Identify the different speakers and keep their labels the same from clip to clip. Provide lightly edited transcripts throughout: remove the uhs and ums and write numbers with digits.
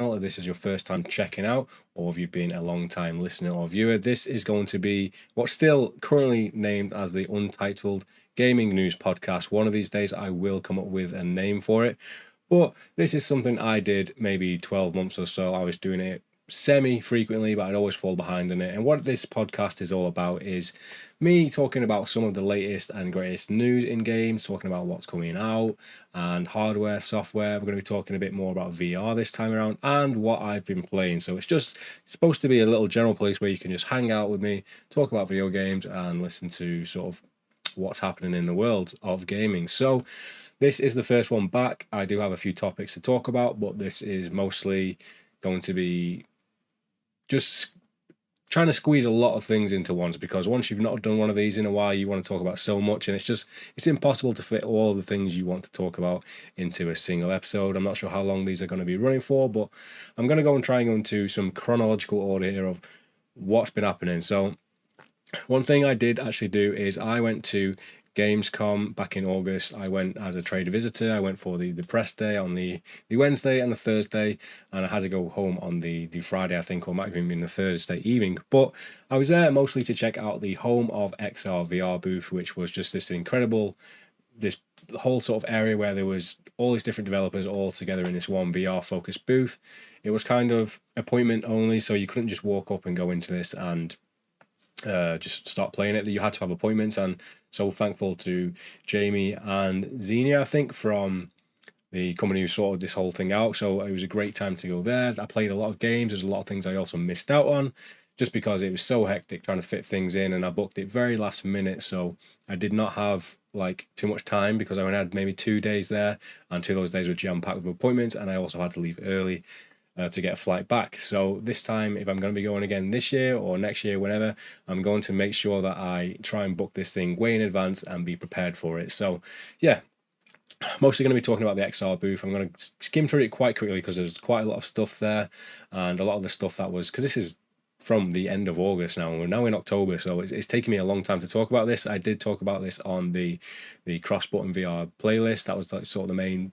Speaker 1: If this is your first time checking out, or if you've been a long time listener or viewer, this is going to be what's still currently named as the Untitled Gaming News Podcast. One of these days, I will come up with a name for it. But this is something I did maybe 12 months or so. I was doing it semi frequently, but I'd always fall behind in it. And what this podcast is all about is me talking about some of the latest and greatest news in games, talking about what's coming out and hardware, software. We're going to be talking a bit more about VR this time around and what I've been playing. So it's just supposed to be a little general place where you can just hang out with me, talk about video games, and listen to sort of what's happening in the world of gaming. So this is the first one back. I do have a few topics to talk about, but this is mostly going to be just trying to squeeze a lot of things into once, because once you've not done one of these in a while, you want to talk about so much, and it's impossible to fit all the things you want to talk about into a single episode. I'm not sure how long these are going to be running for, but I'm going to go and try and go into some chronological order here of what's been happening. So one thing I did actually do is I went to Gamescom back in August. I went as a trade visitor. I went for the press day on the Wednesday and the Thursday, and I had to go home on the Friday, I think, or might have even been the Thursday evening. But I was there mostly to check out the Home of XR VR booth, which was just this whole sort of area where there was all these different developers all together in this one VR focused booth. It was kind of appointment only, so you couldn't just walk up and go into this and just start playing it. That you had to have appointments, and so thankful to Jamie and Xenia, I think, from the company who sorted this whole thing out. So it was a great time to go there. I played a lot of games. There's a lot of things I also missed out on just because it was so hectic trying to fit things in, and I booked it very last minute, so I did not have like too much time because I only had maybe 2 days there, and 2 of those days were jam packed with appointments, and I also had to leave early to get a flight back. So this time, if I'm going to be going again this year or next year, whenever, I'm going to make sure that I try and book this thing way in advance and be prepared for it. So yeah, mostly going to be talking about the XR booth. I'm going to skim through it quite quickly because there's quite a lot of stuff there, and a lot of the stuff that was, because this is from the end of August now, and we're now in October, so it's taken me a long time to talk about this. I did talk about this on the Cross Button VR playlist. That was like sort of the main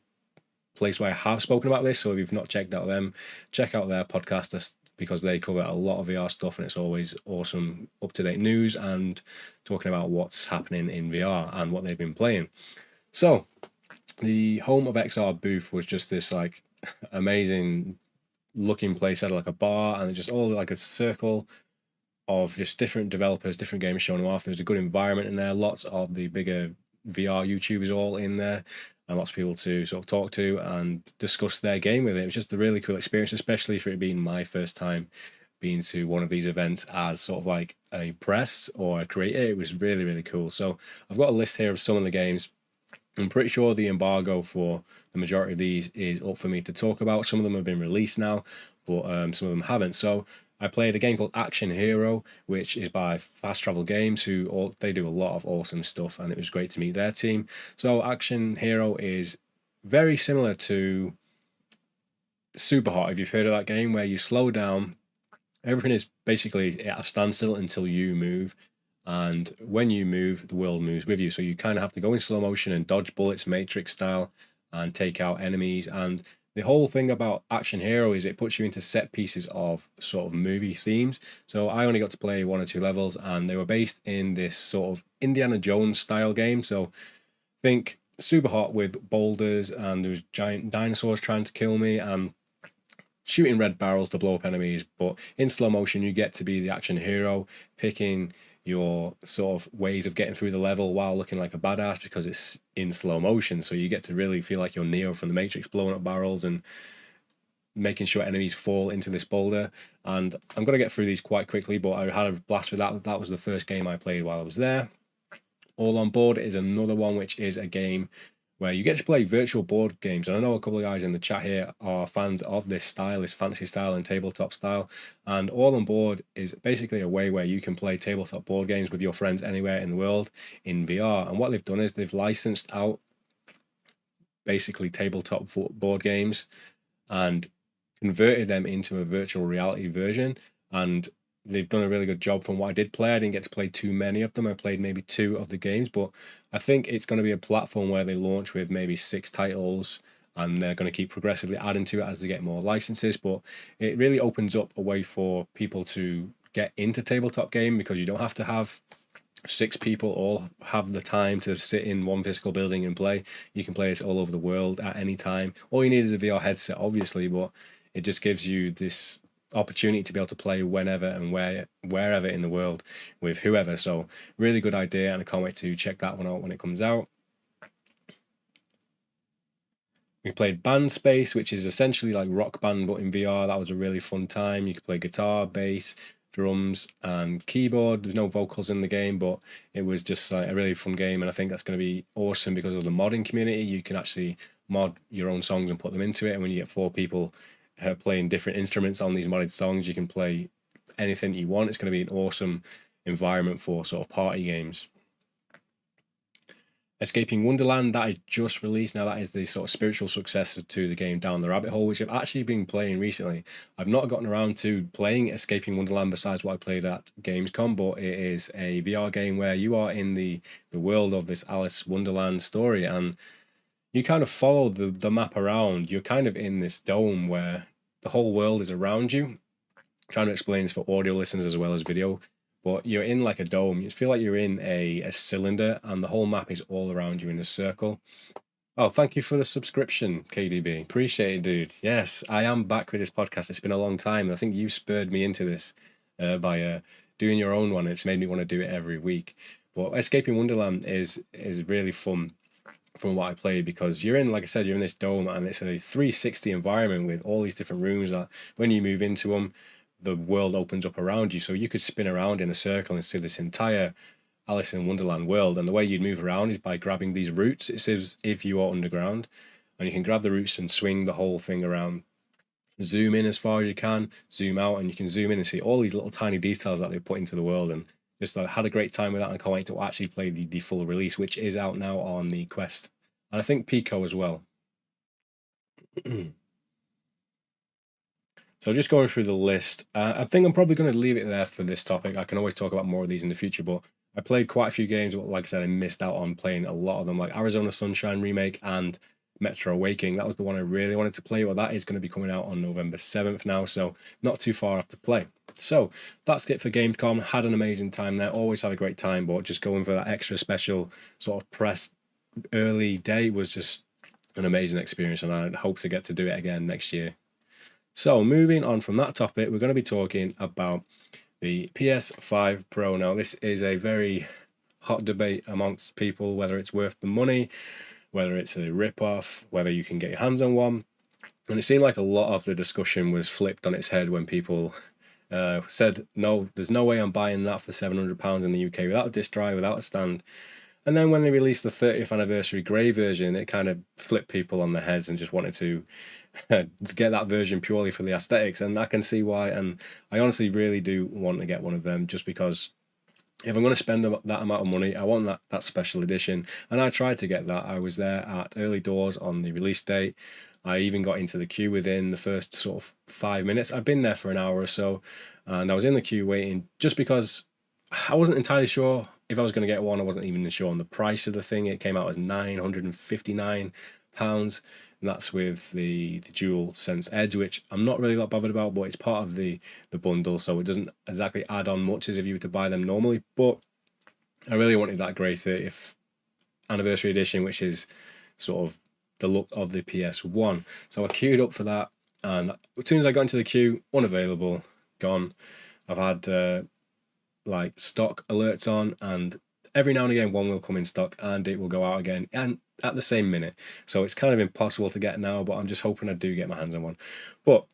Speaker 1: place where I have spoken about this. So if you've not checked out them, check out their podcast, because they cover a lot of VR stuff, and it's always awesome, up-to-date news and talking about what's happening in VR and what they've been playing. So the Home of XR booth was just this like amazing looking place. It had like a bar and just all like a circle of just different developers, different games showing off. There was a good environment in there, lots of the bigger VR YouTubers all in there, and lots of people to sort of talk to and discuss their game with it. It was just a really cool experience, especially for it being my first time being to one of these events as sort of like a press or a creator. It was really, really cool. So I've got a list here of some of the games. I'm pretty sure the embargo for the majority of these is up for me to talk about. Some of them have been released now, but some of them haven't. So I played a game called Action Hero, which is by Fast Travel Games, they do a lot of awesome stuff, and it was great to meet their team. So Action Hero is very similar to Superhot, if you've heard of that game, where you slow down. Everything is basically at a standstill until you move, and when you move, the world moves with you. So you kind of have to go in slow motion and dodge bullets, Matrix style, and take out enemies. And the whole thing about Action Hero is it puts you into set pieces of sort of movie themes. So I only got to play 1 or 2 levels, and they were based in this sort of Indiana Jones style game. So think super hot with boulders, and there was giant dinosaurs trying to kill me, and shooting red barrels to blow up enemies. But in slow motion, you get to be the action hero, picking your sort of ways of getting through the level while looking like a badass because it's in slow motion. So you get to really feel like you're Neo from the Matrix, blowing up barrels and making sure enemies fall into this boulder. And I'm going to get through these quite quickly, but I had a blast with that. That was the first game I played while I was there. All on Board is another one, which is a game where you get to play virtual board games. And I know a couple of guys in the chat here are fans of this style, this fantasy style and tabletop style. And All on Board is basically a way where you can play tabletop board games with your friends anywhere in the world in VR. And what they've done is they've licensed out basically tabletop board games and converted them into a virtual reality version. And they've done a really good job from what I did play. I didn't get to play too many of them. I played maybe 2 of the games, but I think it's going to be a platform where they launch with maybe 6 titles, and they're going to keep progressively adding to it as they get more licenses. But it really opens up a way for people to get into tabletop game, because you don't have to have 6 people all have the time to sit in one physical building and play. You can play this all over the world at any time. All you need is a VR headset, obviously, but it just gives you this opportunity to be able to play whenever and wherever in the world with whoever. So really good idea, and I can't wait to check that one out when it comes out. We played Band Space, which is essentially like Rock Band but in VR. That was a really fun time. You could play guitar, bass, drums, and keyboard. There's no vocals in the game, but it was just like a really fun game, and I think that's going to be awesome because of the modding community. You can actually mod your own songs and put them into it, and when you get 4 people playing different instruments on these modded songs, you can play anything you want. It's going to be an awesome environment for sort of party games. Escaping Wonderland, that is just released now. That is the sort of spiritual successor to the game Down the Rabbit Hole, which I've actually been playing recently. I've not gotten around to playing Escaping Wonderland besides what I played at Gamescom, but it is a VR game where you are in the world of this Alice Wonderland story, and you kind of follow the map around. You're kind of in this dome where the whole world is around you. I'm trying to explain this for audio listeners as well as video. But you're in like a dome. You feel like you're in a cylinder, and the whole map is all around you in a circle. Oh, thank you for the subscription, KDB. Appreciate it, dude. Yes, I am back with this podcast. It's been a long time. I think you spurred me into this by doing your own one. It's made me want to do it every week. But Escaping Wonderland is really fun from what I played, because you're in, like I said, you're in this dome, and it's a 360 environment with all these different rooms that when you move into them, the world opens up around you, so you could spin around in a circle and see this entire Alice in Wonderland world. And the way you'd move around is by grabbing these roots. It's as if you are underground, and you can grab the roots and swing the whole thing around. Zoom in as far as you can, zoom out, and you can zoom in and see all these little tiny details that they put into the world. And just had a great time with that, and can't wait to actually play the full release, which is out now on the Quest, and I think Pico as well. So just going through the list, I think I'm probably going to leave it there for this topic. I can always talk about more of these in the future, but I played quite a few games, but like I said, I missed out on playing a lot of them, like Arizona Sunshine Remake and Metro Awakening. That was the one I really wanted to play, but that is going to be coming out on November 7th now, so not too far off to play. So that's it for Gamescom. Had an amazing time there. Always have a great time, but just going for that extra special sort of press early day was just an amazing experience, and I hope to get to do it again next year. So moving on from that topic, we're going to be talking about the PS5 Pro. Now, this is a very hot debate amongst people, whether it's worth the money, whether it's a rip-off, whether you can get your hands on one. And it seemed like a lot of the discussion was flipped on its head when people said, no, there's no way I'm buying that for £700 in the UK without a disc drive, without a stand. And then when they released the 30th anniversary grey version, it kind of flipped people on their heads and just wanted to get that version purely for the aesthetics. And I can see why. And I honestly really do want to get one of them, just because if I'm going to spend that amount of money, I want that special edition. And I tried to get that. I was there at early doors on the release date. I even got into the queue within the first sort of 5 minutes. I've been there for an hour or so, and I was in the queue waiting just because I wasn't entirely sure if I was going to get one. I wasn't even sure on the price of the thing. It came out as £959, and that's with the dual sense edge, which I'm not really that bothered about, but it's part of the bundle, so it doesn't exactly add on much as if you were to buy them normally. But I really wanted that grey 30th anniversary edition, which is sort of the look of the PS1. So I queued up for that, and as soon as I got into the queue, unavailable, gone. I've had like stock alerts on, and every now and again one will come in stock and it will go out again and at the same minute. So it's kind of impossible to get now, but I'm just hoping I do get my hands on one. But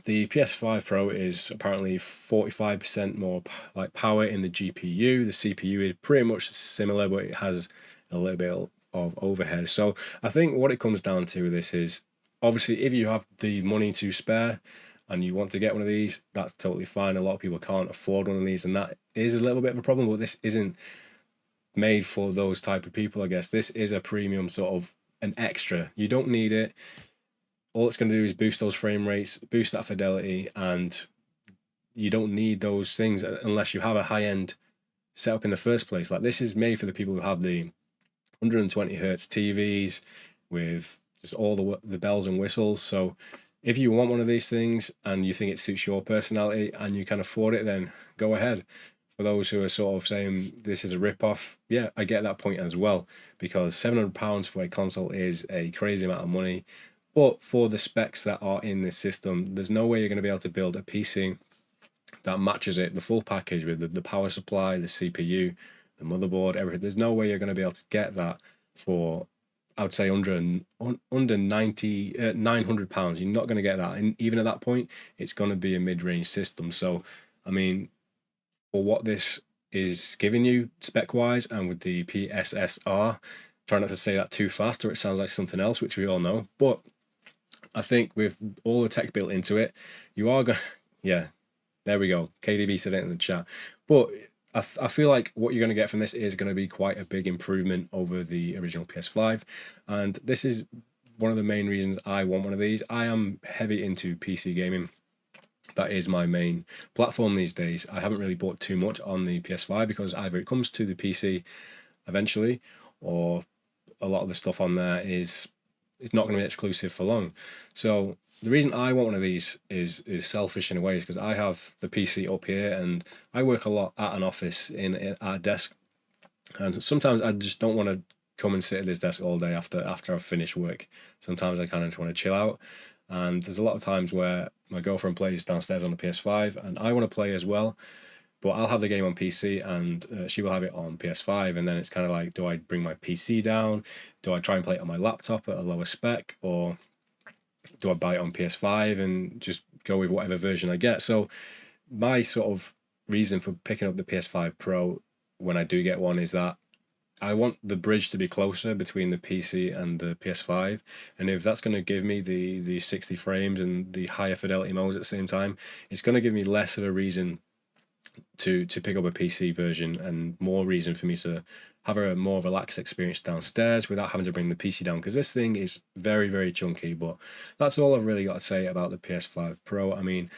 Speaker 1: the PS5 Pro is apparently 45% more like power in the GPU. The CPU is pretty much similar, but it has a little bit of overhead. So I think what it comes down to with this is, obviously, if you have the money to spare and you want to get one of these, that's totally fine. A lot of people can't afford one of these, and that is a little bit of a problem, but this isn't made for those type of people, I guess. This is a premium, sort of an extra. You don't need it. All it's going to do is boost those frame rates, boost that fidelity, and you don't need those things unless you have a high-end setup in the first place. Like, this is made for the people who have the 120 hertz TVs with just all the bells and whistles. So if you want one of these things and you think it suits your personality and you can afford it, then go ahead. For those who are sort of saying this is a rip-off, yeah, I get that point as well, because £700 for a console is a crazy amount of money. But for the specs that are in this system, there's no way you're going to be able to build a PC that matches it, the full package with the power supply, the CPU, the motherboard, everything. There's no way you're going to be able to get that for, I would say, under 90 £900. You're not going to get that, and even at that point, it's going to be a mid-range system. So, I mean, for what this is giving you spec wise, and with the PSSR, try not to say that too fast or it sounds like something else, which we all know. But I think with all the tech built into it, you are going, yeah, there we go. KDB said it in the chat. But I feel like what you're going to get from this is going to be quite a big improvement over the original PS5. And this is one of the main reasons I want one of these. I am heavy into PC gaming. That is my main platform these days. I haven't really bought too much on the PS5 because either it comes to the PC eventually, or a lot of the stuff on there is it's not going to be exclusive for long. So the reason I want one of these is selfish in a way, is because I have the PC up here and I work a lot at an office at a desk, and sometimes I just don't want to come and sit at this desk all day after I've finished work. Sometimes I kind of just want to chill out, and there's a lot of times where my girlfriend plays downstairs on the PS5 and I want to play as well, but I'll have the game on PC and she will have it on PS5, and then it's kind of like, do I bring my PC down? Do I try and play it on my laptop at a lower spec, or do I buy it on PS5 and just go with whatever version I get? So my sort of reason for picking up the PS5 Pro when I do get one is that I want the bridge to be closer between the PC and the PS5, and if that's going to give me the 60 frames and the higher fidelity modes at the same time, it's going to give me less of a reason to pick up a PC version, and more reason for me to have a more relaxed experience downstairs without having to bring the PC down, because this thing is very, very chunky. But that's all I've really got to say about the PS5 Pro. I mean,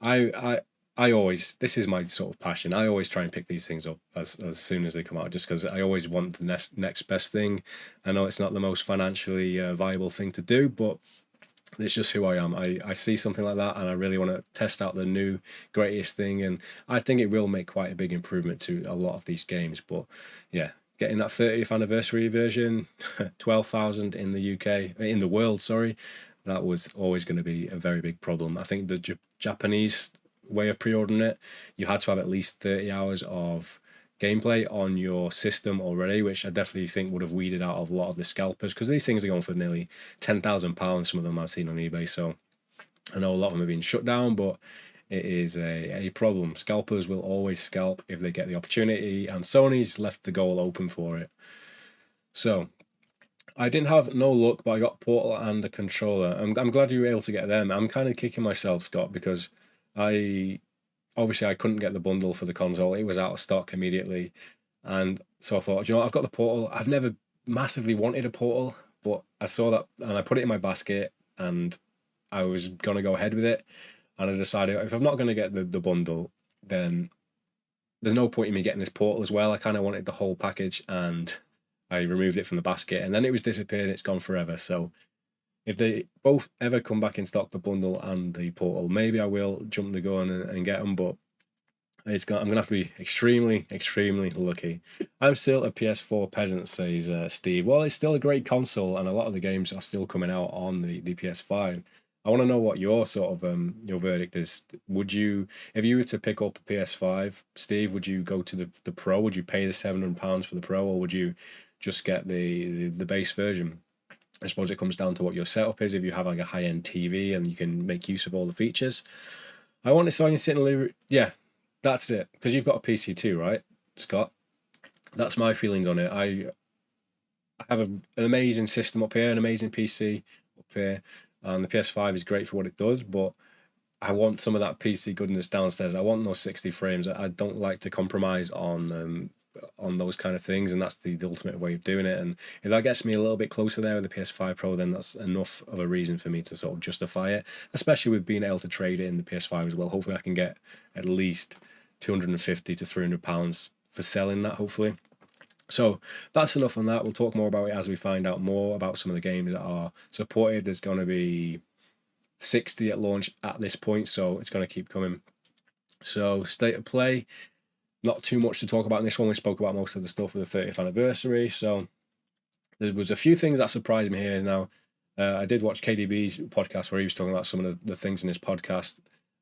Speaker 1: I always, this is my sort of passion. I always try and pick these things up as soon as they come out, just because I always want the next best thing. I know it's not the most financially viable thing to do, but it's just who I am. I see something like that and I really want to test out the new greatest thing, and I think it will make quite a big improvement to a lot of these games. But yeah, getting that 30th anniversary version, 12,000 in the UK, in the world, sorry, that was always going to be a very big problem. I think the Japanese way of pre-ordering it, you had to have at least 30 hours of gameplay on your system already, which I definitely think would have weeded out a lot of the scalpers, because these things are going for nearly £10,000. Some of them I've seen on eBay, so I know a lot of them have been shut down, but it is a problem. Scalpers will always scalp if they get the opportunity, and Sony's left the goal open for it. So I didn't have no luck, but I got Portal and a controller. I'm glad you were able to get them. I'm kind of kicking myself, Scott, because I obviously I couldn't get the bundle for the console. It was out of stock immediately. And so I thought, you know, I've got the Portal. I've never massively wanted a Portal, but I saw that and I put it in my basket and I was going to go ahead with it. And I decided if I'm not going to get the bundle, then there's no point in me getting this Portal as well. I kind of wanted the whole package, and I removed it from the basket, and then it was disappeared. It's gone forever. So if they both ever come back in stock, the bundle and the Portal, maybe I will jump the gun and get them, but I'm going to have to be extremely, extremely lucky. I'm still a PS4 peasant, says Steve. Well, it's still a great console, and a lot of the games are still coming out on the PS5. I want to know what your sort of your verdict is. Would you, if you were to pick up a PS5, Steve, would you go to the Pro? Would you pay the £700 for the Pro, or would you just get the base version? I suppose it comes down to what your setup is. If you have like a high-end TV and you can make use of all the features, I want it so I can sit and live. Yeah, that's it. Because you've got a PC too, right, Scott? That's my feelings on it. I have an amazing system up here, an amazing PC up here, and the PS5 is great for what it does, but I want some of that PC goodness downstairs. I want those 60 frames. I don't like to compromise on those kind of things, and that's the ultimate way of doing it. And if that gets me a little bit closer there with the PS5 Pro, then that's enough of a reason for me to sort of justify it, especially with being able to trade it in the PS5 as well. Hopefully I can get at least £250 to £300 for selling that, hopefully. So that's enough on that. We'll talk more about it as we find out more about some of the games that are supported. There's going to be 60 at launch at this point, so it's going to keep coming. So state of play, not too much to talk about in this one. We spoke about most of the stuff for the 30th anniversary. So there was a few things that surprised me here. Now, I did watch KDB's podcast where he was talking about some of the things in his podcast,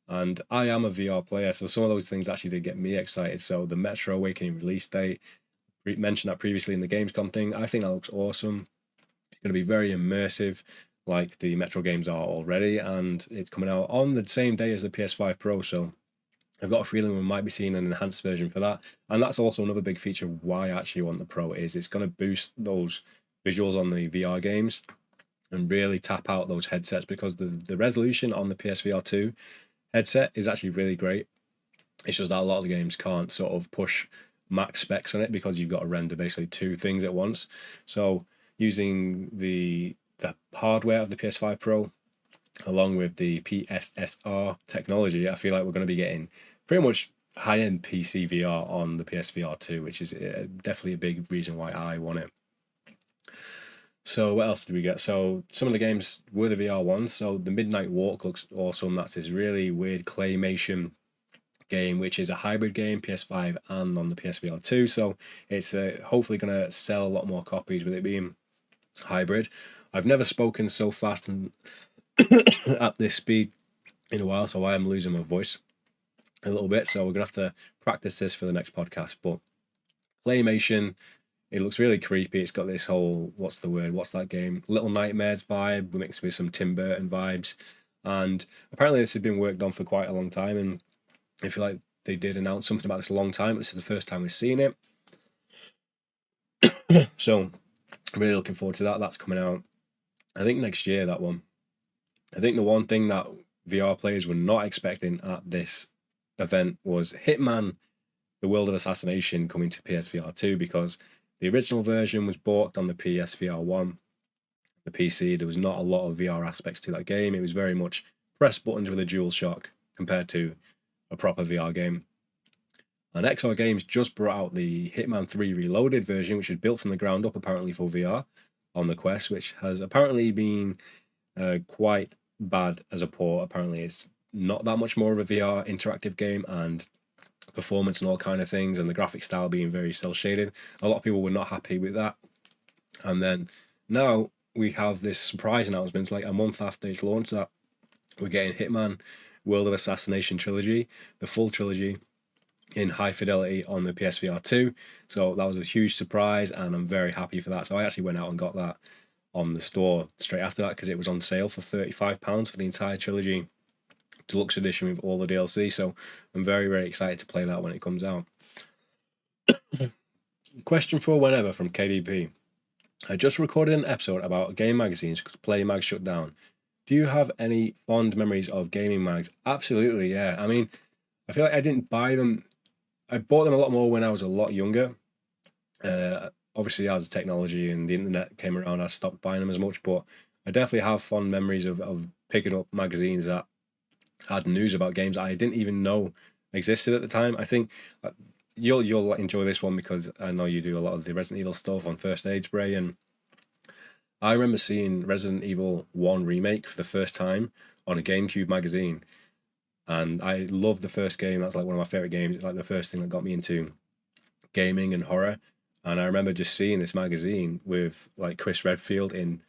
Speaker 1: and I am a VR player, so some of those things actually did get me excited. So the Metro Awakening release date, mentioned that previously in the Gamescom thing. I think that looks awesome. It's going to be very immersive, like the Metro games are already, and it's coming out on the same day as the PS5 Pro. So I've got a feeling we might be seeing an enhanced version for that, and that's also another big feature of why I actually want the Pro is it's going to boost those visuals on the VR games and really tap out those headsets, because the resolution on the PSVR 2 headset is actually really great. It's just that a lot of the games can't sort of push max specs on it because you've got to render basically two things at once. So using the hardware of the PS5 Pro along with the PSSR technology, I feel like we're going to be getting pretty much high-end PC VR on the PSVR 2, which is definitely a big reason why I want it. So what else did we get? So some of the games were the VR ones. So the Midnight Walk looks awesome. That's this really weird claymation game, which is a hybrid game, PS5 and on the PSVR 2. So it's hopefully going to sell a lot more copies with it being hybrid. I've never spoken so fast and at this speed in a while, so I am losing my voice a little bit. So we're going to have to practice this for the next podcast. But claymation, it looks really creepy. It's got this whole, what's that game? Little Nightmares vibe mixed with some Tim Burton vibes. And apparently this has been worked on for quite a long time. And I feel like they did announce something about this a long time. This is the first time we've seen it. So I'm really looking forward to that. That's coming out, I think, next year, that one. I think the one thing that VR players were not expecting at this event was Hitman, The World of Assassination, coming to PSVR 2, because the original version was bought on the PSVR 1, the PC. There was not a lot of VR aspects to that game. It was very much press buttons with a dual shock compared to a proper VR game. And XR Games just brought out the Hitman 3 Reloaded version, which is built from the ground up apparently for VR on the Quest, which has apparently been quite bad as a port. Apparently it's not that much more of a VR interactive game, and performance and all kind of things, and the graphic style being very cel shaded. A lot of people were not happy with that. And then now we have this surprise announcement. It's like a month after its launch that we're getting Hitman World of Assassination Trilogy, the full trilogy in high fidelity on the PSVR 2. So that was a huge surprise, and I'm very happy for that. So I actually went out and got that on the store straight after that because it was on sale for £35 for the entire trilogy deluxe edition with all the DLC. So I'm very, very excited to play that when it comes out. Question for whenever from KDP. I just recorded an episode about game magazines because Play Mag shut down. Do you have any fond memories of gaming mags? Absolutely, yeah. I mean, I feel like I didn't buy them. I bought them a lot more when I was a lot younger. Obviously, as technology and the internet came around, I stopped buying them as much. But I definitely have fond memories of picking up magazines that had news about games that I didn't even know existed at the time. I think you'll enjoy this one because I know you do a lot of the Resident Evil stuff on First Aid Spray, and I remember seeing Resident Evil 1 Remake for the first time on a GameCube magazine. And I love the first game. That's like one of my favorite games. It's like the first thing that got me into gaming and horror. And I remember just seeing this magazine with like Chris Redfield in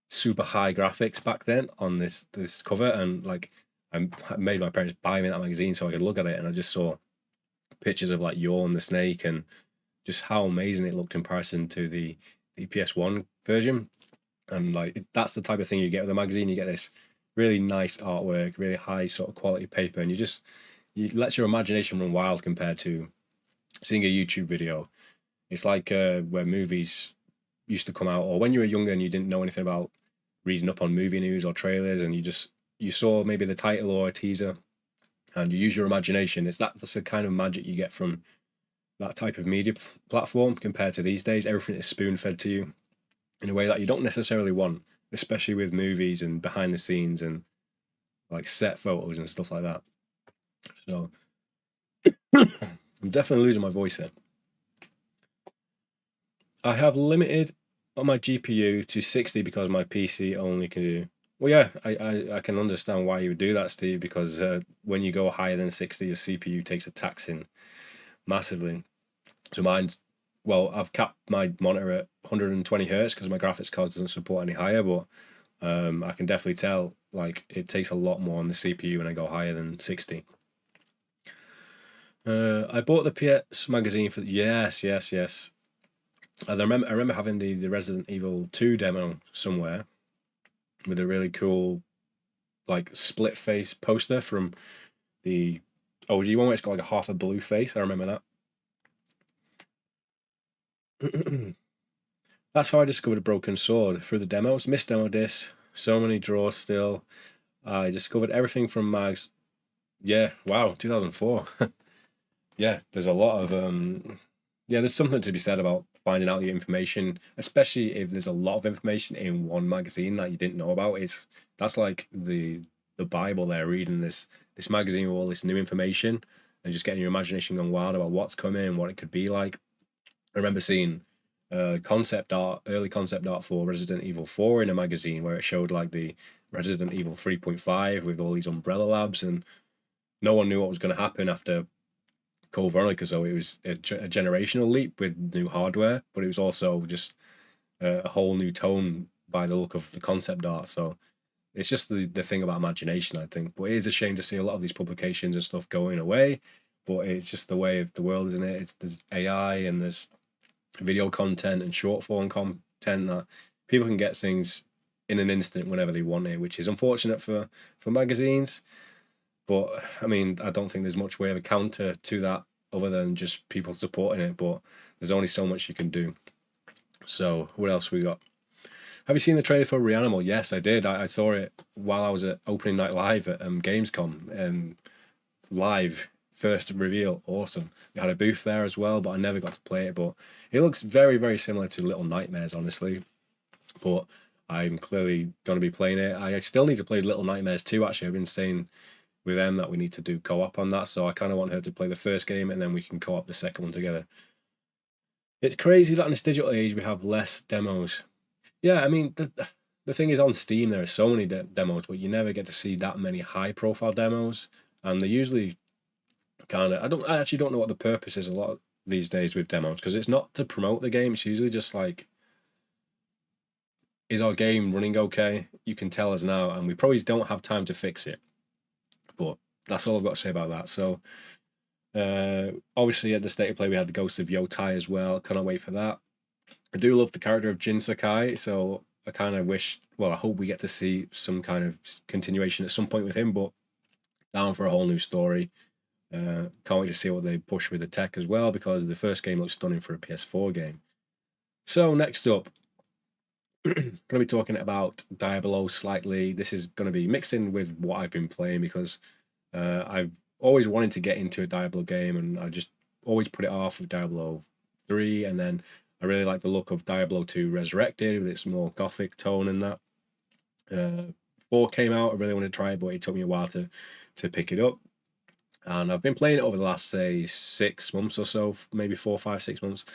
Speaker 1: super high graphics back then on this cover, and like I made my parents buy me that magazine so I could look at it, and I just saw pictures of like Yawn the Snake and just how amazing it looked in comparison to the PS1 version. And like that's the type of thing you get with a magazine. You get this really nice artwork, really high sort of quality paper, and you let your imagination run wild compared to seeing a YouTube video. It's like where movies used to come out, or when you were younger and you didn't know anything about reading up on movie news or trailers, and you saw maybe the title or a teaser, and you use your imagination. That's the kind of magic you get from that type of media platform compared to these days. Everything is spoon fed to you in a way that you don't necessarily want, especially with movies and behind the scenes and like set photos and stuff like that. So I'm definitely losing my voice here. I have limited on my GPU to 60 because my PC only can do. Well, yeah, I can understand why you would do that, Steve, because when you go higher than 60, your CPU takes a taxing massively. So mine's, well, I've capped my monitor at 120 hertz because my graphics card doesn't support any higher, but I can definitely tell like it takes a lot more on the CPU when I go higher than 60. I bought the PS magazine for yes, yes, yes. I remember having the Resident Evil 2 demo somewhere with a really cool like split face poster from the OG one where it's got like a half a blue face. I remember that. That's how I discovered a broken sword through the demos. Missed demo disc, so many draws still. I discovered everything from mags. Yeah, wow, 2004. Yeah, there's a lot of yeah, there's something to be said about finding out the information, especially if there's a lot of information in one magazine that you didn't know about. That's like the Bible there, reading this magazine with all this new information and just getting your imagination going wild about what's coming and what it could be like. I remember seeing early concept art for Resident Evil 4 in a magazine where it showed like the Resident Evil 3.5 with all these umbrella labs, and no one knew what was going to happen after Code Veronica. So it was a generational leap with new hardware, but it was also just a whole new tone by the look of the concept art. So it's just the thing about imagination, I think. But it is a shame to see a lot of these publications and stuff going away. But it's just the way of the world, isn't it? There's AI and there's video content and short form content that people can get things in an instant whenever they want it, which is unfortunate for magazines. But I mean, I don't think there's much way of a counter to that other than just people supporting it. But there's only so much you can do. So what else we got? Have you seen the trailer for Reanimal? Yes, I did. I saw it while I was at opening night live at Gamescom. Live first reveal, awesome. They had a booth there as well, but I never got to play it. But it looks very, very similar to Little Nightmares, honestly. But I'm clearly going to be playing it. I still need to play Little Nightmares too. Actually, I've been saying with them that we need to do co-op on that, so I kind of want her to play the first game and then we can co-op the second one together. It's crazy that in this digital age we have less demos. Yeah, I mean the thing is on Steam there are so many demos, but you never get to see that many high-profile demos, and they usually kind of I actually don't know what the purpose is a lot these days with demos because it's not to promote the game. It's usually just like, is our game running okay? You can tell us now, and we probably don't have time to fix it. But that's all I've got to say about that. So obviously at the state of play we had the Ghost of Yotai as well. Cannot wait for that. I do love the character of Jin Sakai, so I kind of wish, well, I hope we get to see some kind of continuation at some point with him, but down for a whole new story. Can't wait to see what they push with the tech as well, because the first game looks stunning for a PS4 game. So next up, going to be talking about Diablo slightly. This is going to be mixed in with what I've been playing because I've always wanted to get into a Diablo game, and I just always put it off with Diablo 3, and then I really like the look of Diablo 2 Resurrected with its more gothic tone and that. 4 came out, I really wanted to try it, but it took me a while to pick it up. And I've been playing it over the last, say, 6 months or so, maybe 4, 5, 6 months.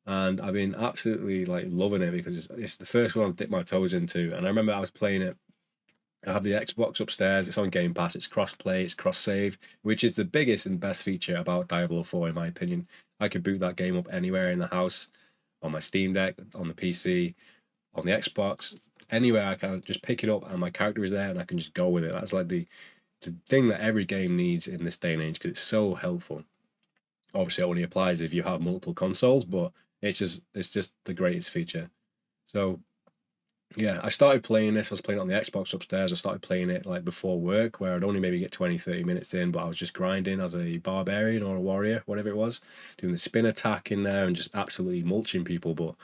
Speaker 1: And I've been absolutely like loving it because it's the first one I've dipped my toes into. And I remember I was playing it. I have the Xbox upstairs. It's on Game Pass. It's cross-play. It's cross-save, which is the biggest and best feature about Diablo 4, in my opinion. I could boot that game up anywhere in the house, on my Steam Deck, on the PC, on the Xbox, anywhere. I can just pick it up and my character is there and I can just go with it. That's like the thing that every game needs in this day and age because it's so helpful. Obviously, it only applies if you have multiple consoles, but it's just the greatest feature. So yeah, I started playing this. I was playing it on the Xbox upstairs. I started playing it like before work, where I'd only maybe get 20, 30 minutes in, but I was just grinding as a barbarian or a warrior, whatever it was, doing the spin attack in there and just absolutely mulching people. But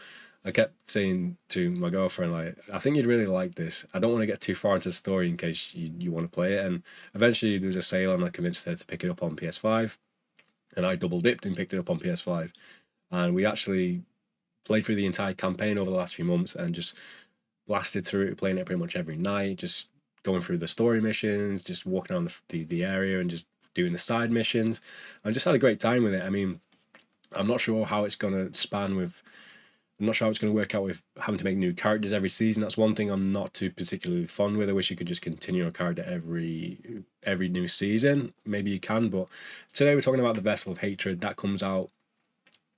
Speaker 1: I kept saying to my girlfriend, like, I think you'd really like this. I don't want to get too far into the story in case you want to play it. And eventually there was a sale and I convinced her to pick it up on PS5. And I double dipped and picked it up on PS5. And we actually played through the entire campaign over the last few months and just blasted through it, playing it pretty much every night, just going through the story missions, just walking around the area and just doing the side missions. I just had a great time with it. I mean, I'm not sure how it's going to span with I'm not sure how it's going to work out with having to make new characters every season. That's one thing I'm not too particularly fond with. I wish you could just continue a character every new season. Maybe you can, but today we're talking about the Vessel of Hatred. That comes out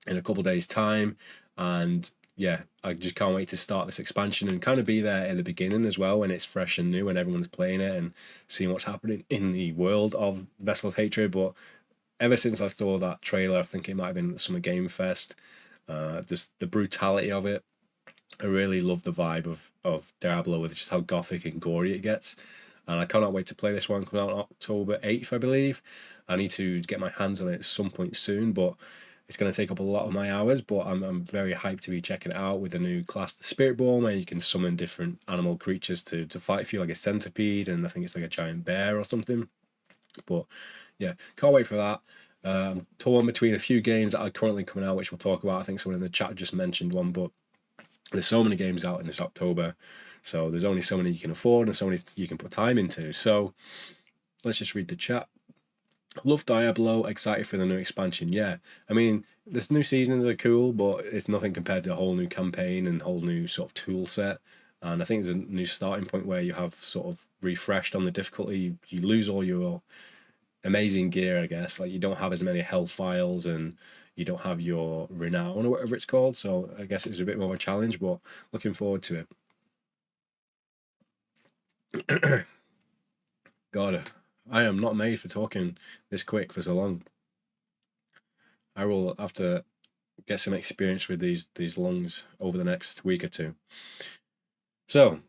Speaker 1: in a couple days' time, and yeah, I just can't wait to start this expansion and kind of be there in the beginning as well when it's fresh and new and everyone's playing it and seeing what's happening in the world of Vessel of Hatred. But ever since I saw that trailer, I think it might have been Summer Game Fest, just the brutality of it. I really love the vibe of Diablo with just how gothic and gory it gets. And I cannot wait to play this one. Coming out on October 8th, I believe. I need to get my hands on it at some point soon, but it's going to take up a lot of my hours. But I'm very hyped to be checking it out with the new class, the Spirit Born, where you can summon different animal creatures to fight for you, like a centipede, and I think it's like a giant bear or something. But yeah, can't wait for that. I'm torn between a few games that are currently coming out, which we'll talk about. I think someone in the chat just mentioned one, but there's so many games out in this October, so there's only so many you can afford and so many you can put time into. So let's just read the chat. Love Diablo, excited for the new expansion. Yeah, I mean, this new seasons are cool, but it's nothing compared to a whole new campaign and whole new sort of tool set. And I think there's a new starting point where you have sort of refreshed on the difficulty. You lose all your amazing gear, I guess. Like, you don't have as many health files and you don't have your renown or whatever it's called. So I guess it's a bit more of a challenge, but looking forward to it. God, I am not made for talking this quick for so long. I will have to get some experience with these lungs over the next week or two. So,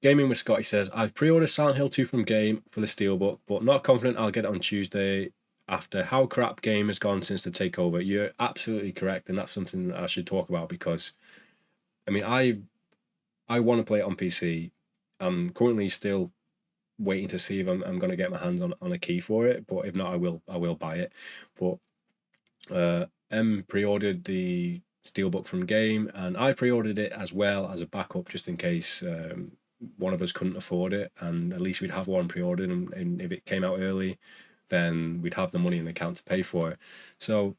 Speaker 1: Gaming with Scotty says, I've pre-ordered Silent Hill 2 from Game for the Steelbook, but not confident I'll get it on Tuesday after how crap Game has gone since the takeover. You're absolutely correct, and that's something that I should talk about because, I mean, I want to play it on PC. I'm currently still waiting to see if I'm going to get my hands on a key for it, but if not, I will buy it. But pre-ordered the Steelbook from Game, and I pre-ordered it as well as a backup just in case one of us couldn't afford it, and at least we'd have one pre-ordered, and if it came out early, then we'd have the money in the account to pay for it. So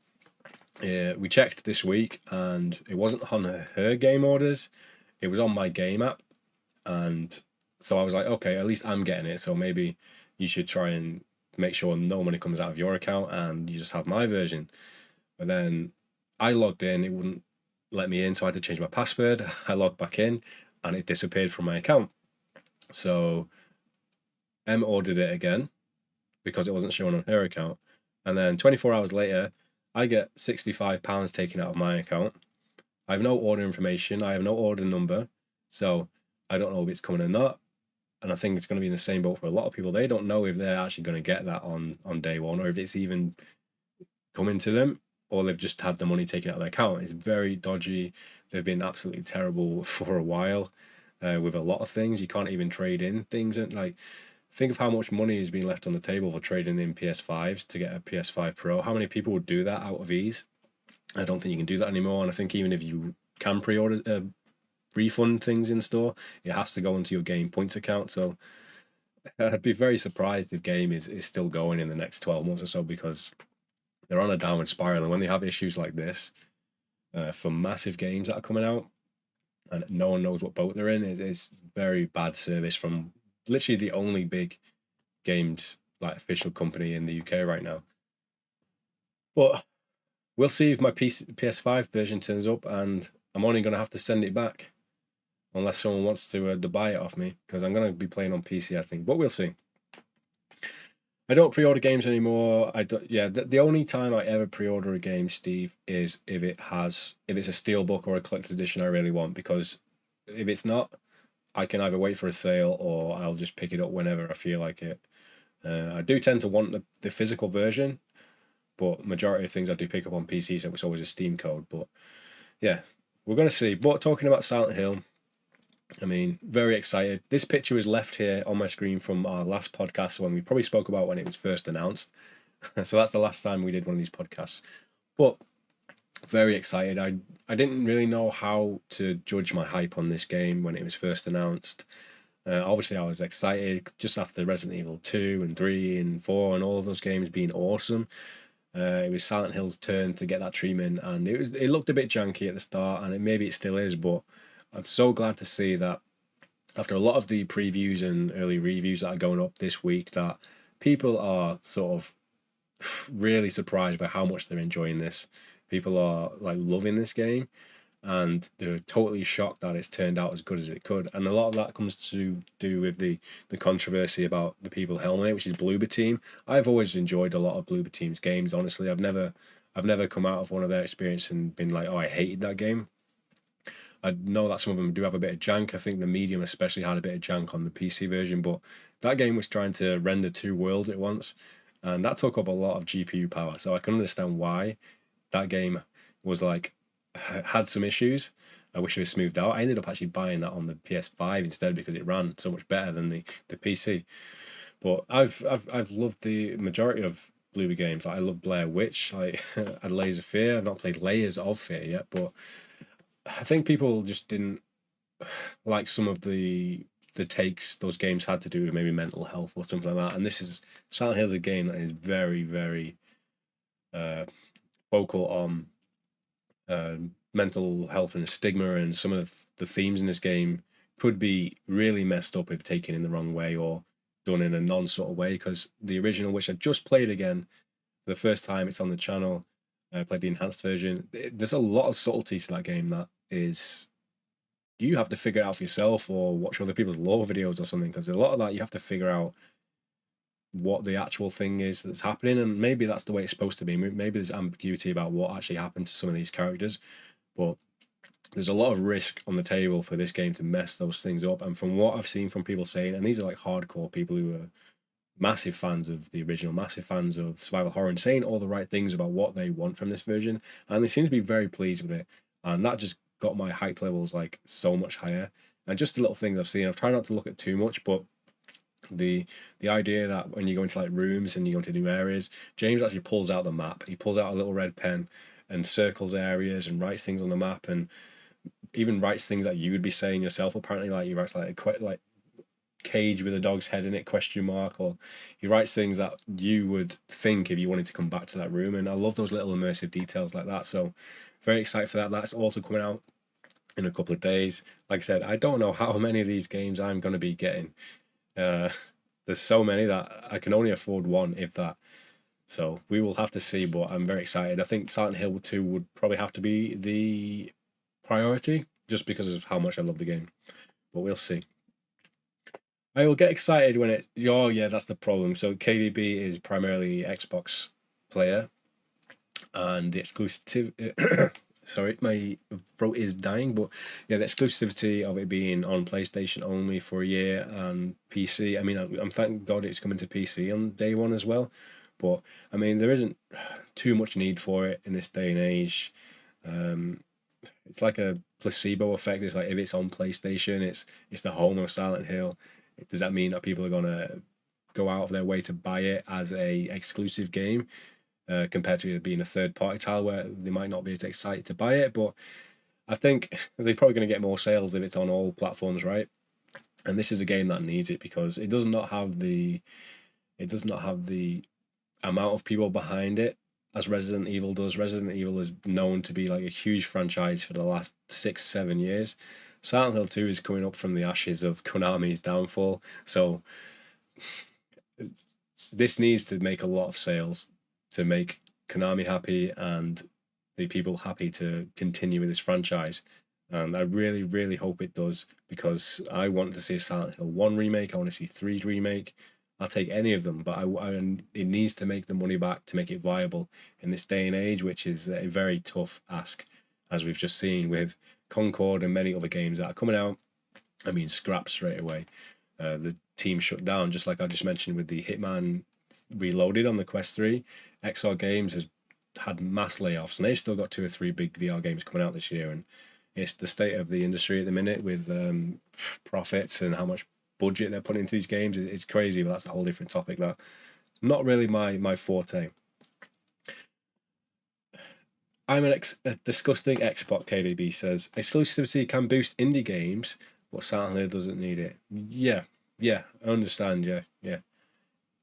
Speaker 1: we checked this week, and it wasn't on her Game orders, it was on my Game app, and so I was like, okay, at least I'm getting it, so maybe you should try and make sure no money comes out of your account and you just have my version. But then I logged in, it wouldn't let me in, so I had to change my password. I logged back in and it disappeared from my account. So ordered it again because it wasn't showing on her account. And then 24 hours later, I get £65 taken out of my account. I have no order information, I have no order number, so I don't know if it's coming or not. And I think it's going to be in the same boat for a lot of people. They don't know if they're actually going to get that on day one, or if it's even coming to them, or they've just had the money taken out of their account. It's very dodgy. They've been absolutely terrible for a while with a lot of things. You can't even trade in things. And like, think of how much money has been left on the table for trading in PS5s to get a PS5 Pro. How many people would do that out of ease? I don't think you can do that anymore. And I think even if you can pre-order refund things in store, it has to go into your Game points account. So I'd be very surprised if Game is still going in the next 12 months or so, because they're on a downward spiral, and when they have issues like this for massive games that are coming out and no one knows what boat they're in, it's very bad service from literally the only big games like official company in the UK right now. But we'll see if my PS5 version turns up, and I'm only going to have to send it back unless someone wants to buy it off me, because I'm going to be playing on PC, I think, but we'll see. I don't pre-order games anymore. I don't. Yeah, the only time I ever pre-order a game, Steve, is if it's a steelbook or a collector's edition I really want. Because if it's not, I can either wait for a sale or I'll just pick it up whenever I feel like it. I do tend to want the physical version, but majority of things I do pick up on PC, so it's always a Steam code. But yeah, we're gonna see. But talking about Silent Hill, I mean, very excited. This picture was left here on my screen from our last podcast, when we probably spoke about when it was first announced. So that's the last time we did one of these podcasts. But very excited. I didn't really know how to judge my hype on this game when it was first announced. Obviously, I was excited just after Resident Evil 2 and 3 and 4 and all of those games being awesome. It was Silent Hill's turn to get that treatment, and it looked a bit janky at the start, and maybe it still is, but I'm so glad to see that after a lot of the previews and early reviews that are going up this week, that people are sort of really surprised by how much they're enjoying this. People are like loving this game, and they're totally shocked that it's turned out as good as it could. And a lot of that comes to do with the controversy about the people helming it, which is Bloober Team. I've always enjoyed a lot of Bloober Team's games. Honestly, I've never come out of one of their experience and been like, oh, I hated that game. I know that some of them do have a bit of jank. I think the medium especially had a bit of jank on the PC version, but that game was trying to render two worlds at once, and that took up a lot of GPU power. So I can understand why that game was like had some issues. I wish it was smoothed out. I ended up actually buying that on the PS5 instead because it ran so much better than the PC. But I've loved the majority of Blueberry games. Like, I love Blair Witch. Like and Layers of Fear. I've not played Layers of Fear yet, but I think people just didn't like some of the takes those games had to do with maybe mental health or something like that. And this is Silent Hill's a game that is very, very uh, vocal on uh, mental health and stigma, and some of the themes in this game could be really messed up if taken in the wrong way or done in a non sort of way. Because the original, which I just played again for the first time, it's on the channel. I played the enhanced version. There's a lot of subtlety to that game that is you have to figure it out for yourself or watch other people's lore videos or something, because a lot of that you have to figure out what the actual thing is that's happening, and maybe that's the way it's supposed to be. Maybe there's ambiguity about what actually happened to some of these characters, but there's a lot of risk on the table for this game to mess those things up. And from what I've seen from people saying, and these are like hardcore people who are massive fans of the original, massive fans of survival horror, and saying all the right things about what they want from this version, and they seem to be very pleased with it, and that just got my hype levels like so much higher. And just the little things I've seen, I've tried not to look at too much, but the idea that when you go into like rooms and you go into new areas, James actually pulls out the map. He pulls out a little red pen and circles areas and writes things on the map, and even writes things that you would be saying yourself. Apparently, like he writes like cage with a dog's head in it, question mark, or he writes things that you would think if you wanted to come back to that room. And I love those little immersive details like that. So very excited for that. That's also coming out in a couple of days. Like I said, I don't know how many of these games I'm going to be getting. Uh, there's so many that I can only afford one, if that. So we will have to see, but I'm very excited. I think Silent Hill 2 would probably have to be the priority just because of how much I love the game. But we'll see. I will get excited when it. Oh, yeah, that's the problem. So KDB is primarily Xbox player, and the exclusive. Sorry, my throat is dying, but yeah, the exclusivity of it being on PlayStation only for a year and PC. I mean, I'm thank God it's coming to PC on day one as well. But I mean, there isn't too much need for it in this day and age. Um, it's like a placebo effect. It's like if it's on PlayStation, it's the home of Silent Hill. Does that mean that people are gonna go out of their way to buy it as a exclusive game, compared to it being a third party title where they might not be as excited to buy it? But I think they're probably going to get more sales if it's on all platforms, right? And this is a game that needs it because it does not have the amount of people behind it as Resident Evil does. Resident Evil is known to be like a huge franchise for the last 6-7 years. Silent Hill 2 is coming up from the ashes of Konami's downfall, so this needs to make a lot of sales to make Konami happy and the people happy to continue with this franchise. And I really, really hope it does, because I want to see a Silent Hill 1 remake. I want to see 3 remake. I'll take any of them, but it needs to make the money back to make it viable in this day and age, which is a very tough ask, as we've just seen with Concord and many other games that are coming out. I mean, scrapped straight away. The team shut down, just like I just mentioned with the Hitman Reloaded on the Quest 3. XR Games has had mass layoffs, and they've still got 2 or 3 big VR games coming out this year. And it's the state of the industry at the minute with profits and how much budget they're putting into these games. It's crazy, but that's a whole different topic. That's not really my forte. I'm a disgusting Xbox, KDB says. Exclusivity can boost indie games, but Silent Hill doesn't need it. Yeah, I understand. Yeah.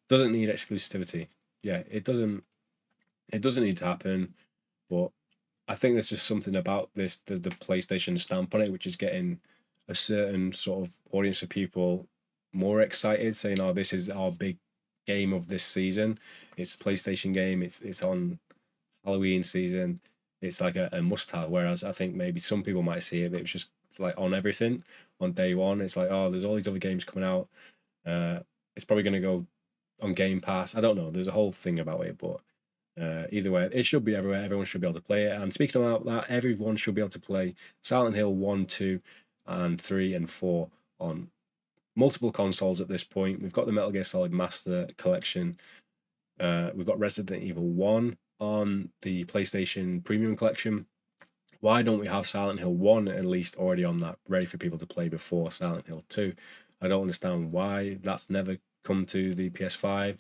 Speaker 1: Doesn't need exclusivity. Yeah, it doesn't. It doesn't need to happen, but I think there's just something about this, the PlayStation stamp on it, which is getting a certain sort of audience of people more excited, saying, "Oh, this is our big game of this season. It's a PlayStation game. It's on Halloween season. It's like a must have." Whereas I think maybe some people might see it, but it's just like on everything on day one. It's like, oh, there's all these other games coming out. Uh, it's probably going to go on Game Pass. I don't know. There's a whole thing about it, but either way, it should be everywhere. Everyone should be able to play it. And speaking about that, everyone should be able to play Silent Hill 1, 2, and 3 and 4 on multiple consoles at this point. We've got the Metal Gear Solid Master Collection. We've got Resident Evil 1 on the PlayStation Premium Collection. Why don't we have Silent Hill 1 at least already on that, ready for people to play before Silent Hill 2? I don't understand why that's never come to the PS5,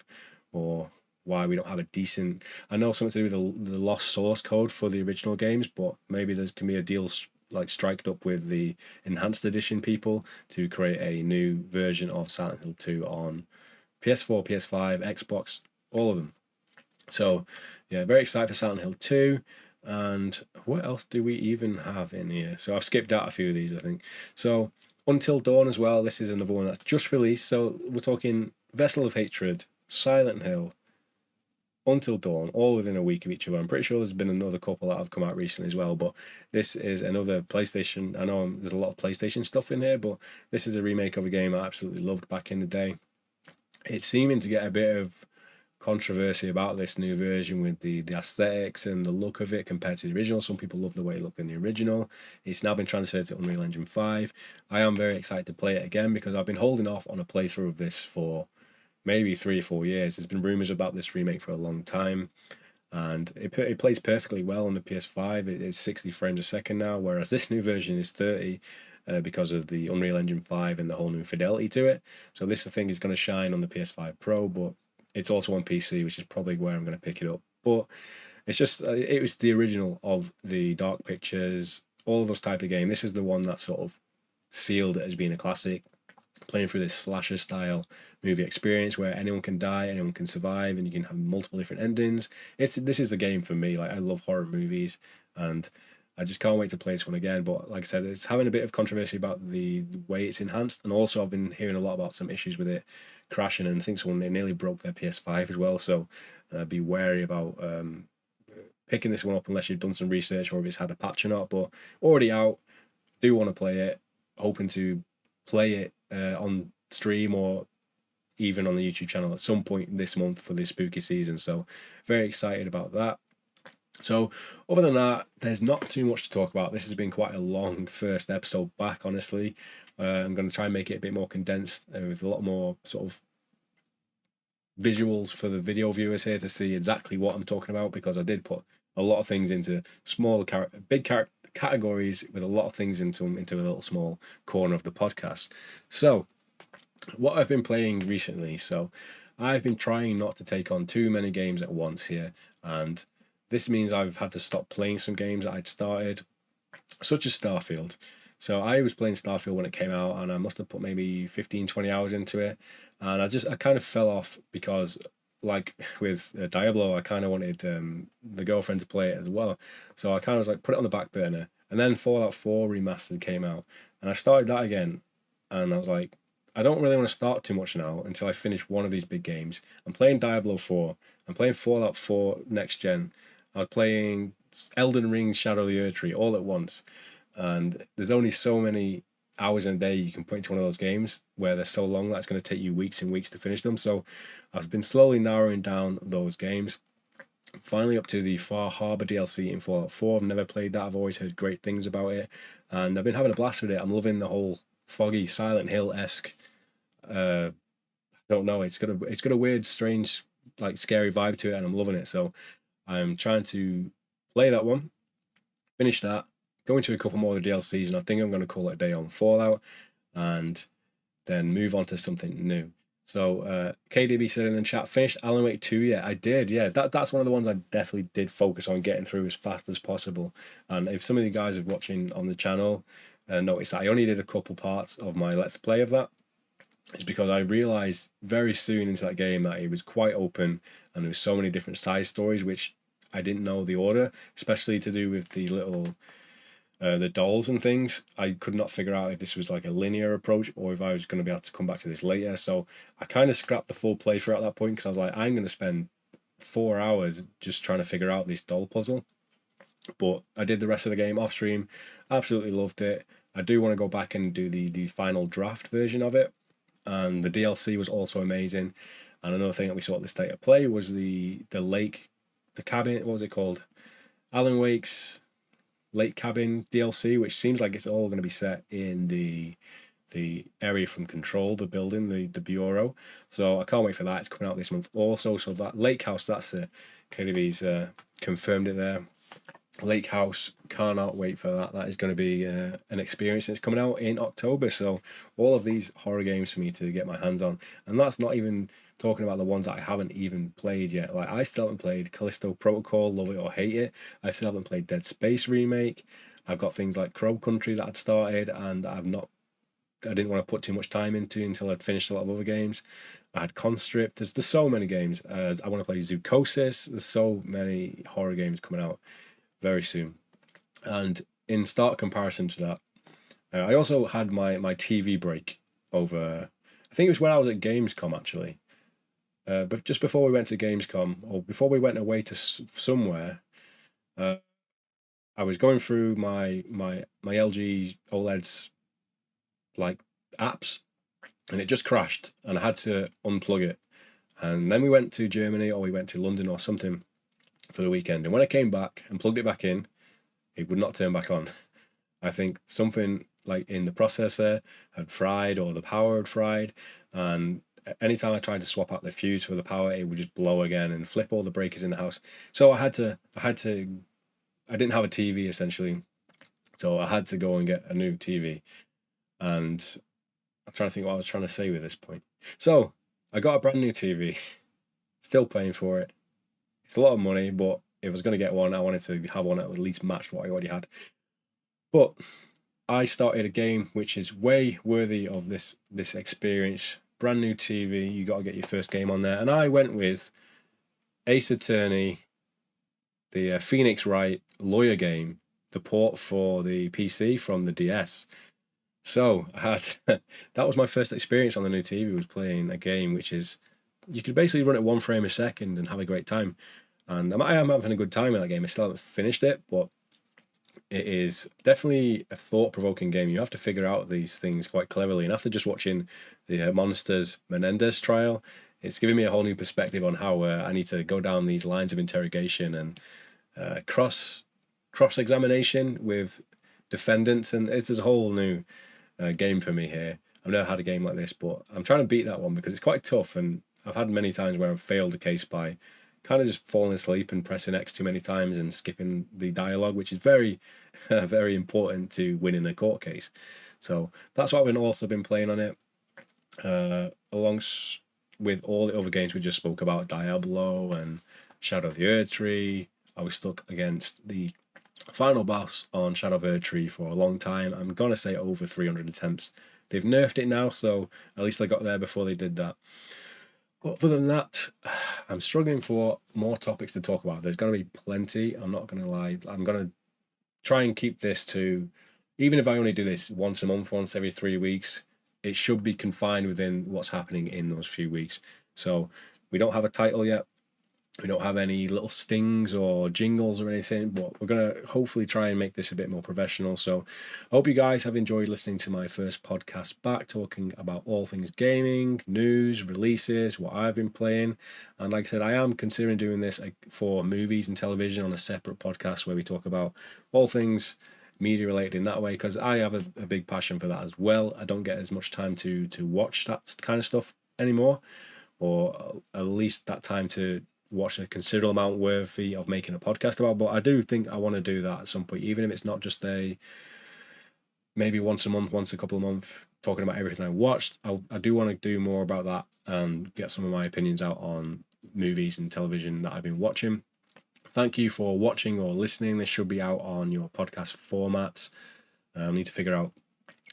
Speaker 1: or why we don't have a decent. I know something to do with the lost source code for the original games, but maybe there can be a deal like striked up with the enhanced edition people to create a new version of Silent Hill 2 on PS4, PS5, Xbox, all of them. So, yeah, very excited for Silent Hill 2. And what else do we even have in here? So I've skipped out a few of these, I think. So Until Dawn as well. This is another one that's just released. So we're talking Vessel of Hatred, Silent Hill, Until Dawn, all within a week of each other. I'm pretty sure there's been another couple that have come out recently as well, but this is another PlayStation. I know there's a lot of PlayStation stuff in here, but this is a remake of a game I absolutely loved back in the day. It's seeming to get a bit of controversy about this new version with the aesthetics and the look of it compared to the original. Some people love the way it looked in the original. It's now been transferred to Unreal Engine 5. I am very excited to play it again because I've been holding off on a playthrough of this for maybe 3 or 4 years. There's been rumours about this remake for a long time, and it plays perfectly well on the PS5. It's 60 frames a second now, whereas this new version is 30 because of the Unreal Engine 5 and the whole new fidelity to it. So this, I think, is going to shine on the PS5 Pro, but it's also on PC, which is probably where I'm going to pick it up. But it's just, it was the original of the Dark Pictures, all of those type of game. This is the one that sort of sealed it as being a classic, playing through this slasher style movie experience where anyone can die, anyone can survive, and you can have multiple different endings. This is the game for me. Like, I love horror movies, and I just can't wait to play this one again. But like I said, it's having a bit of controversy about the way it's enhanced, and also I've been hearing a lot about some issues with it crashing, and I think someone nearly broke their PS5 as well. So be wary about picking this one up unless you've done some research or if it's had a patch or not. But already out, do want to play it, hoping to play it on stream or even on the YouTube channel at some point this month for the spooky season. So very excited about that. So other than that, there's not too much to talk about. This has been quite a long first episode back, honestly. I'm going to try and make it a bit more condensed with a lot more sort of visuals for the video viewers here to see exactly what I'm talking about, because I did put a lot of things into small, big categories with a lot of things into a little small corner of the podcast. So what I've been playing recently, so I've been trying not to take on too many games at once here, and this means I've had to stop playing some games that I'd started, such as Starfield. So I was playing Starfield when it came out, and I must have put maybe 15, 20 hours into it, and I kind of fell off because, like with Diablo, I kind of wanted the girlfriend to play it as well, so I kind of was like, put it on the back burner. And then Fallout 4 Remastered came out, and I started that again, and I was like, I don't really want to start too much now until I finish one of these big games. I'm playing Diablo 4, I'm playing Fallout 4 Next Gen, I was playing Elden Ring Shadow of the Erdtree all at once, and there's only so many hours in a day you can put into one of those games where they're so long that it's going to take you weeks and weeks to finish them. So I've been slowly narrowing down those games. Finally up to the Far Harbor DLC in Fallout 4. I've never played that. I've always heard great things about it, and I've been having a blast with it. I'm loving the whole foggy Silent Hill-esque. I don't know. It's got a weird, strange, like scary vibe to it, and I'm loving it. So I'm trying to play that one, finish that, go into a couple more of the DLCs, and I think I'm going to call it a day on Fallout, and then move on to something new. So KDB said in the chat, finished Alan Wake 2? Yeah, I did. Yeah, that's one of the ones I definitely did focus on getting through as fast as possible. And if some of you guys are watching on the channel notice that I only did a couple parts of my Let's Play of that, it's because I realised very soon into that game that it was quite open and there was so many different side stories, which I didn't know the order, especially to do with the little the dolls and things. I could not figure out if this was like a linear approach or if I was going to be able to come back to this later. So I kind of scrapped the full playthrough at that point because I was like, I'm going to spend 4 hours just trying to figure out this doll puzzle. But I did the rest of the game off stream, absolutely loved it. I do want to go back and do the final draft version of it, and the DLC was also amazing. And another thing that we saw at the state of play was the lake, the cabin. What was it called? Alan Wake's Lake Cabin DLC, which seems like it's all going to be set in the area from Control, the building, the bureau. So I can't wait for that. It's coming out this month also. So that Lake House, that's KDB's confirmed it there. Lake House, cannot wait for that. That is going to be an experience. It's coming out in October, so all of these horror games for me to get my hands on, and that's not even talking about the ones that I haven't even played yet. Like, I still haven't played Callisto Protocol, love it or hate it. I still haven't played Dead Space Remake. I've got things like Crow Country that I'd started, and I didn't want to put too much time into until I'd finished a lot of other games. I had Constrict. There's so many games. I want to play Zoocosis. There's so many horror games coming out very soon. And in stark comparison to that, I also had my TV break over, I think it was when I was at Gamescom actually. But just before we went to Gamescom, or before we went away to somewhere, I was going through my LG OLED's like apps, and it just crashed, and I had to unplug it. And then we went to Germany, or we went to London or something for the weekend. And when I came back and plugged it back in, it would not turn back on. I think something like in the processor had fried, or the power had fried, and anytime I tried to swap out the fuse for the power, it would just blow again and flip all the breakers in the house. So I didn't have a TV essentially, so I had to go and get a new TV. And I'm trying to think what I was trying to say with this point. So I got a brand new TV, still paying for it. It's a lot of money, but if I was going to get one, I wanted to have one that would at least match what I already had. But I started a game which is way worthy of this experience. Brand new TV, you got to get your first game on there. And I went with Ace Attorney, the Phoenix Wright lawyer game, the port for the PC from the DS. So I had that was my first experience on the new TV, was playing a game which is, you could basically run it 1 frame a second and have a great time. And I am having a good time in that game. I still haven't finished it, but it is definitely a thought-provoking game. You have to figure out these things quite cleverly. And after just watching the Monsters Menendez trial, it's given me a whole new perspective on how I need to go down these lines of interrogation and cross-examination with defendants. And it's a whole new game for me here. I've never had a game like this, but I'm trying to beat that one because it's quite tough. And I've had many times where I've failed a case by kind of just falling asleep and pressing X too many times and skipping the dialogue, which is very, very important to winning a court case. So that's what I've also been playing on it, along with all the other games we just spoke about, Diablo and Shadow of the Erdtree. I was stuck against the final boss on Shadow of Erdtree for a long time. I'm gonna say over 300 attempts. They've nerfed it now, so at least I got there before they did that. But other than that, I'm struggling for more topics to talk about. There's going to be plenty. I'm not going to lie. I'm going to try and keep this to, even if I only do this once a month, once every 3 weeks, it should be confined within what's happening in those few weeks. So we don't have a title yet. We don't have any little stings or jingles or anything, but we're going to hopefully try and make this a bit more professional. So I hope you guys have enjoyed listening to my first podcast back, talking about all things gaming, news, releases, what I've been playing. And like I said, I am considering doing this for movies and television on a separate podcast where we talk about all things media related in that way, because I have a big passion for that as well. I don't get as much time to watch that kind of stuff anymore, or at least that time to watch a considerable amount worthy of making a podcast about. But I do think I want to do that at some point, even if it's not just maybe once a month, once a couple of months, talking about everything I watched. I do want to do more about that and get some of my opinions out on movies and television that I've been watching. Thank you for watching or listening. This should be out on your podcast formats. I need to figure out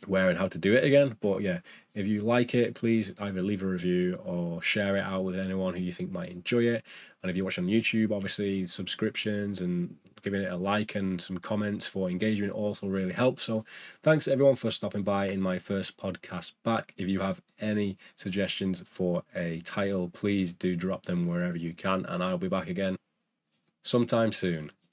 Speaker 1: where and how to do it again. But yeah, if you like it, please either leave a review or share it out with anyone who you think might enjoy it. And if you watch on YouTube, obviously subscriptions and giving it a like and some comments for engagement also really helps. So thanks everyone for stopping by in my first podcast back. If you have any suggestions for a title, please do drop them wherever you can, and I'll be back again sometime soon.